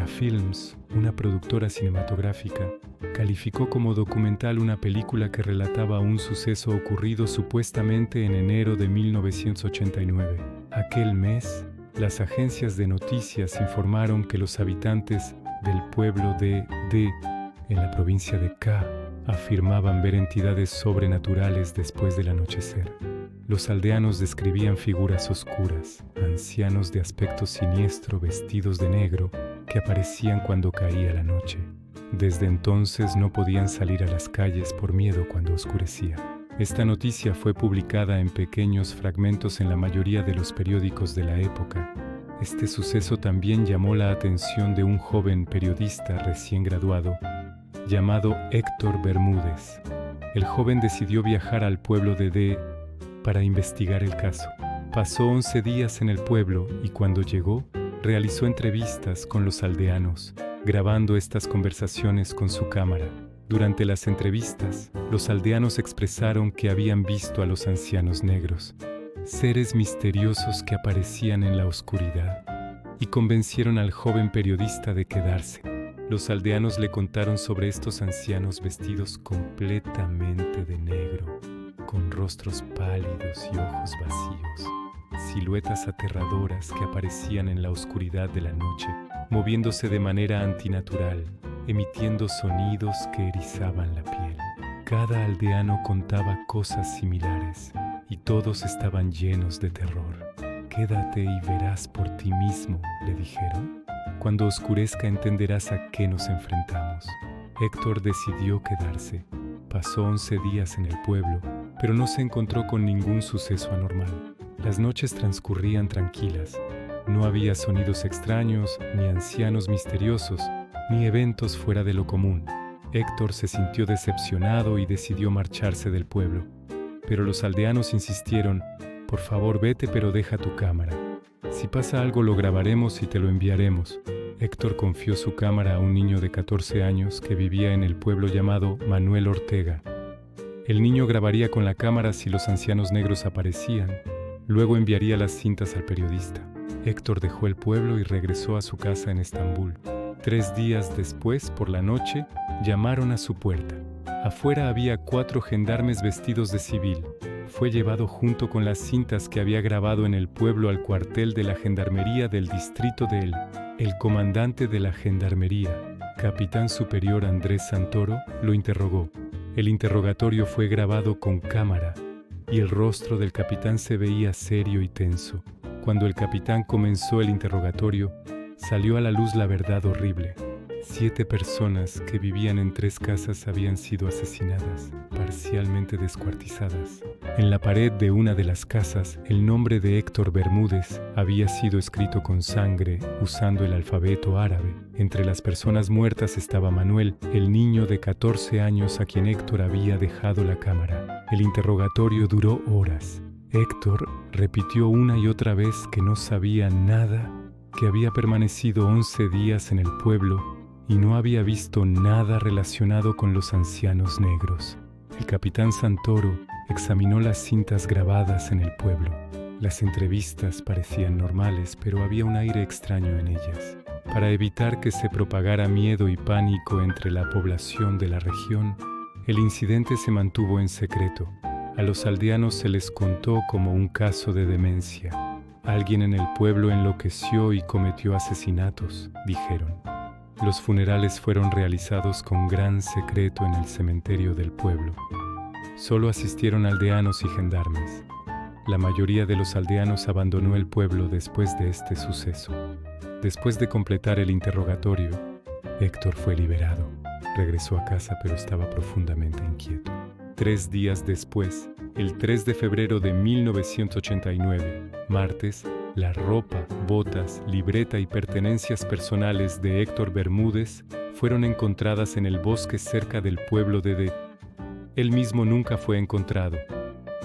Films, una productora cinematográfica, calificó como documental una película que relataba un suceso ocurrido supuestamente en enero de 1989. Aquel mes, las agencias de noticias informaron que los habitantes del pueblo de D, en la provincia de K, afirmaban ver entidades sobrenaturales después del anochecer. Los aldeanos describían figuras oscuras, ancianos de aspecto siniestro vestidos de negro, que aparecían cuando caía la noche. Desde entonces no podían salir a las calles por miedo cuando oscurecía. Esta noticia fue publicada en pequeños fragmentos en la mayoría de los periódicos de la época. Este suceso también llamó la atención de un joven periodista recién graduado, llamado Héctor Bermúdez. El joven decidió viajar al pueblo de D para investigar el caso. Pasó 11 días en el pueblo y cuando llegó, realizó entrevistas con los aldeanos, grabando estas conversaciones con su cámara. Durante las entrevistas, los aldeanos expresaron que habían visto a los ancianos negros, seres misteriosos que aparecían en la oscuridad, y convencieron al joven periodista de quedarse. Los aldeanos le contaron sobre estos ancianos vestidos completamente de negro, con rostros pálidos y ojos vacíos, siluetas aterradoras que aparecían en la oscuridad de la noche, moviéndose de manera antinatural, emitiendo sonidos que erizaban la piel. Cada aldeano contaba cosas similares y todos estaban llenos de terror. «Quédate y verás por ti mismo», le dijeron. «Cuando oscurezca entenderás a qué nos enfrentamos». Héctor decidió quedarse. Pasó 11 días en el pueblo, pero no se encontró con ningún suceso anormal. Las noches transcurrían tranquilas. No había sonidos extraños, ni ancianos misteriosos, ni eventos fuera de lo común. Héctor se sintió decepcionado y decidió marcharse del pueblo. Pero los aldeanos insistieron: «Por favor, vete, pero deja tu cámara. Si pasa algo lo grabaremos y te lo enviaremos». Héctor confió su cámara a un niño de 14 años que vivía en el pueblo llamado Manuel Ortega. El niño grabaría con la cámara si los ancianos negros aparecían. Luego enviaría las cintas al periodista. Héctor dejó el pueblo y regresó a su casa en Estambul. 3 días después, por la noche, llamaron a su puerta. Afuera había 4 gendarmes vestidos de civil. Fue llevado junto con las cintas que había grabado en el pueblo al cuartel de la gendarmería del distrito de El. El comandante de la gendarmería, capitán superior Andrés Santoro, lo interrogó. El interrogatorio fue grabado con cámara y el rostro del capitán se veía serio y tenso. Cuando el capitán comenzó el interrogatorio, salió a la luz la verdad horrible. 7 personas que vivían en 3 casas habían sido asesinadas, parcialmente descuartizadas. En la pared de una de las casas, el nombre de Héctor Bermúdez había sido escrito con sangre usando el alfabeto árabe. Entre las personas muertas estaba Manuel, el niño de 14 años a quien Héctor había dejado la cámara. El interrogatorio duró horas. Héctor repitió una y otra vez que no sabía nada, que había permanecido 11 días en el pueblo y no había visto nada relacionado con los ancianos negros. El capitán Santoro examinó las cintas grabadas en el pueblo. Las entrevistas parecían normales, pero había un aire extraño en ellas. Para evitar que se propagara miedo y pánico entre la población de la región, el incidente se mantuvo en secreto. A los aldeanos se les contó como un caso de demencia. Alguien en el pueblo enloqueció y cometió asesinatos, dijeron. Los funerales fueron realizados con gran secreto en el cementerio del pueblo. Solo asistieron aldeanos y gendarmes. La mayoría de los aldeanos abandonó el pueblo después de este suceso. Después de completar el interrogatorio, Héctor fue liberado. Regresó a casa, pero estaba profundamente inquieto. 3 días después, el 3 de febrero de 1989, martes, la ropa, botas, libreta y pertenencias personales de Héctor Bermúdez fueron encontradas en el bosque cerca del pueblo de D. Él mismo nunca fue encontrado.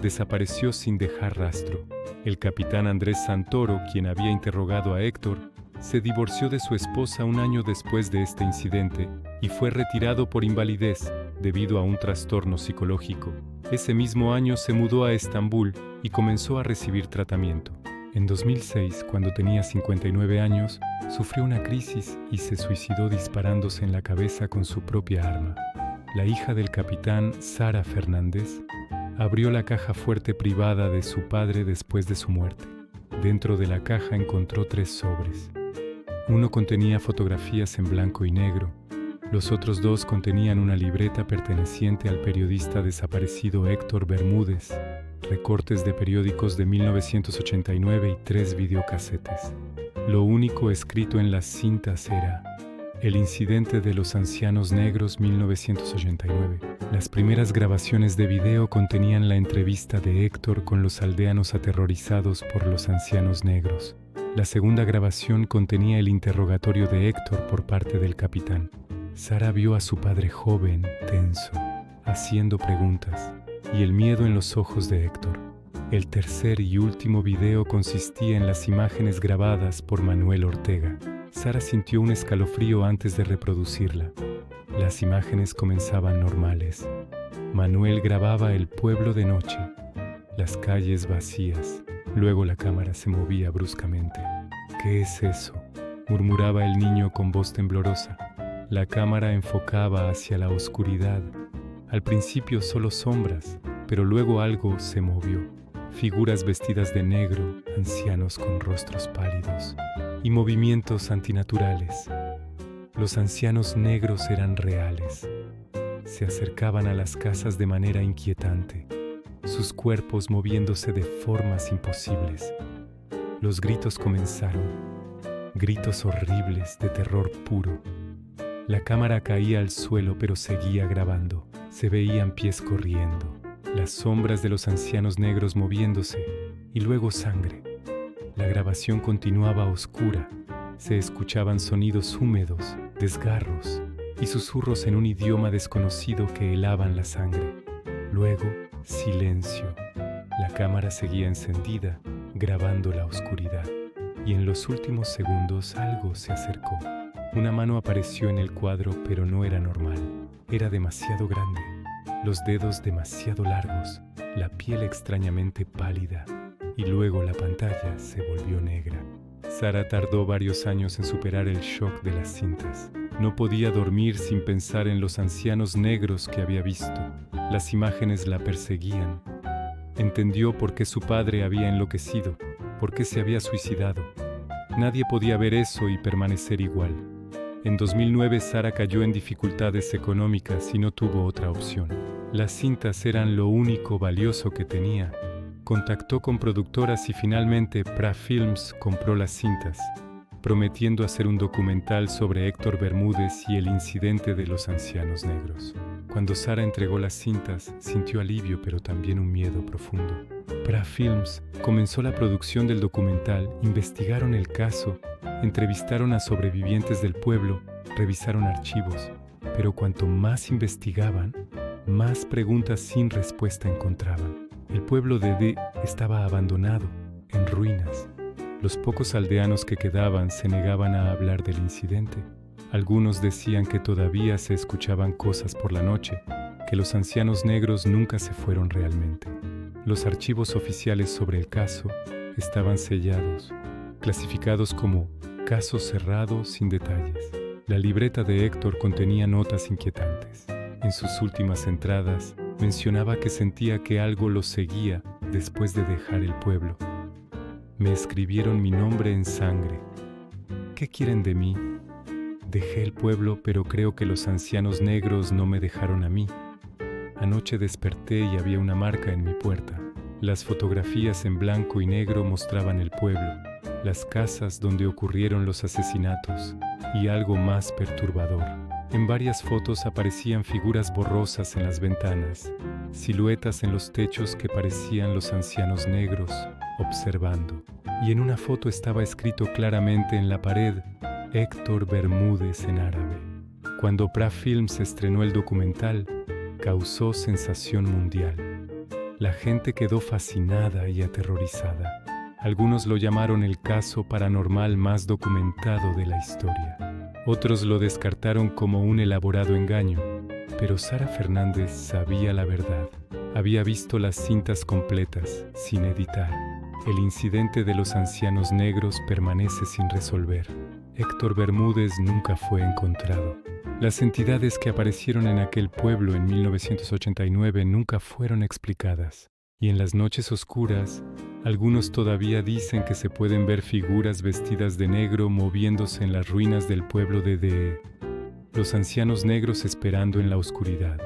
Desapareció sin dejar rastro. El capitán Andrés Santoro, quien había interrogado a Héctor, se divorció de su esposa un año después de este incidente y fue retirado por invalidez debido a un trastorno psicológico. Ese mismo año se mudó a Estambul y comenzó a recibir tratamiento. En 2006, cuando tenía 59 años, sufrió una crisis y se suicidó disparándose en la cabeza con su propia arma. La hija del capitán, Sara Fernández, abrió la caja fuerte privada de su padre después de su muerte. Dentro de la caja encontró 3 sobres. Uno contenía fotografías en blanco y negro. Los otros 2 contenían una libreta perteneciente al periodista desaparecido Héctor Bermúdez, recortes de periódicos de 1989 y 3 videocasetes. Lo único escrito en las cintas era El incidente de los ancianos negros 1989. Las primeras grabaciones de video contenían la entrevista de Héctor con los aldeanos aterrorizados por los ancianos negros. La segunda grabación contenía el interrogatorio de Héctor por parte del capitán. Sara vio a su padre joven, tenso, haciendo preguntas, y el miedo en los ojos de Héctor. El tercer y último video consistía en las imágenes grabadas por Manuel Ortega. Sara sintió un escalofrío antes de reproducirla. Las imágenes comenzaban normales. Manuel grababa el pueblo de noche, las calles vacías. Luego la cámara se movía bruscamente. «¿Qué es eso?», murmuraba el niño con voz temblorosa. La cámara enfocaba hacia la oscuridad. Al principio solo sombras, pero luego algo se movió. Figuras vestidas de negro, ancianos con rostros pálidos y movimientos antinaturales. Los ancianos negros eran reales. Se acercaban a las casas de manera inquietante, sus cuerpos moviéndose de formas imposibles. Los gritos comenzaron, gritos horribles de terror puro. La cámara caía al suelo, pero seguía grabando. Se veían pies corriendo, las sombras de los ancianos negros moviéndose, y luego sangre. La grabación continuaba oscura. Se escuchaban sonidos húmedos, desgarros y susurros en un idioma desconocido que helaban la sangre. Luego, silencio. La cámara seguía encendida, grabando la oscuridad. Y en los últimos segundos algo se acercó. Una mano apareció en el cuadro, pero no era normal. Era demasiado grande, los dedos demasiado largos, la piel extrañamente pálida. Y luego la pantalla se volvió negra. Sara tardó varios años en superar el shock de las cintas. No podía dormir sin pensar en los ancianos negros que había visto. Las imágenes la perseguían. Entendió por qué su padre había enloquecido, por qué se había suicidado. Nadie podía ver eso y permanecer igual. En 2009 Sara cayó en dificultades económicas y no tuvo otra opción. Las cintas eran lo único valioso que tenía. Contactó con productoras y finalmente Pra Films compró las cintas, prometiendo hacer un documental sobre Héctor Bermúdez y el incidente de los ancianos negros. Cuando Sara entregó las cintas, sintió alivio pero también un miedo profundo. Pra Films comenzó la producción del documental, investigaron el caso, entrevistaron a sobrevivientes del pueblo, revisaron archivos, pero cuanto más investigaban, más preguntas sin respuesta encontraban. El pueblo de D estaba abandonado, en ruinas. Los pocos aldeanos que quedaban se negaban a hablar del incidente. Algunos decían que todavía se escuchaban cosas por la noche, que los ancianos negros nunca se fueron realmente. Los archivos oficiales sobre el caso estaban sellados, clasificados como caso cerrado sin detalles. La libreta de Héctor contenía notas inquietantes. En sus últimas entradas, mencionaba que sentía que algo lo seguía después de dejar el pueblo. Me escribieron mi nombre en sangre. ¿Qué quieren de mí? Dejé el pueblo, pero creo que los ancianos negros no me dejaron a mí. Anoche desperté y había una marca en mi puerta. Las fotografías en blanco y negro mostraban el pueblo, las casas donde ocurrieron los asesinatos y algo más perturbador. En varias fotos aparecían figuras borrosas en las ventanas, siluetas en los techos que parecían los ancianos negros observando. Y en una foto estaba escrito claramente en la pared, Héctor Bermúdez en árabe. Cuando Pra Films estrenó el documental, causó sensación mundial. La gente quedó fascinada y aterrorizada. Algunos lo llamaron el caso paranormal más documentado de la historia. Otros lo descartaron como un elaborado engaño, pero Sara Fernández sabía la verdad. Había visto las cintas completas, sin editar. El incidente de los ancianos negros permanece sin resolver. Héctor Bermúdez nunca fue encontrado. Las entidades que aparecieron en aquel pueblo en 1989 nunca fueron explicadas. Y en las noches oscuras, algunos todavía dicen que se pueden ver figuras vestidas de negro moviéndose en las ruinas del pueblo de los ancianos negros esperando en la oscuridad.